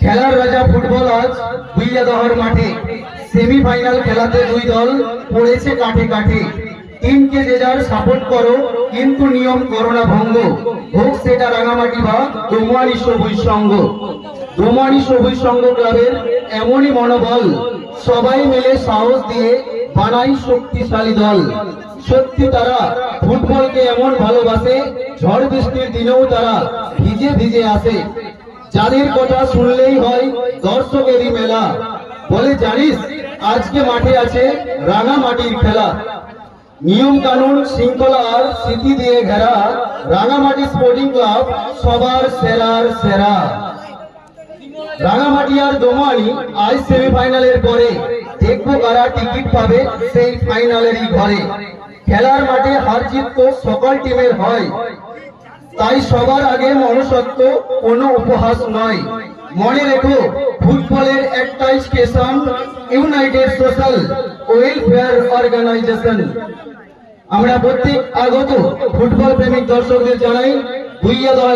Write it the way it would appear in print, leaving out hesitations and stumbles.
খেলার রাজা ফুটবল আজ ভুইয়াদহর মাঠে। সেমিফাইনাল খেলাতে দুই দল পড়েছে কাঠে কাঠে। টিমকে যে যার সাপোর্ট করো, কিন্তু নিয়ম করো না ভঙ্গ। হোক সেটা রাঙামাটি বা দোমানি সবুজ সংঘ। দোমানি সবুজ সংঘ ক্লাবের এমনই মনোবল, সবাই মিলে সাহস দিয়ে বানাই শক্তিশালী দল। সত্যি তারা ফুটবলকে এমন ভালোবাসে, ঝড় বৃষ্টির দিনেও তারা ভিজে ভিজে আসে। যাদের কথা শুনলেই হয় দর্শকেরই মেলা। বলে জানিস আজকে মাঠে আছে রাঙামাটির খেলা। নিয়ম কানুন শৃঙ্খলা আর স্মৃতি দিয়ে ঘেরা রাঙামাটি স্পোর্টিং ক্লাব সবার সেরার সেরা। রাঙামাটি আর দোমানি আজ সেমিফাইনালের পরে দেখবো কারা টিকিট পাবে সেই ফাইনালেরই ঘরে। খেলার মাঠে হার জিত তো সকল টিমের হয়, তাই সবার আগে মনুষ্যত্ব কোনো উপহাস নয়। মনে রেখো ফুটবলের একটাই station, united social welfare organization. আমরা প্রত্যেক আগত ফুটবল প্রেমিক দর্শকদের জানাই ভুইয়াদহ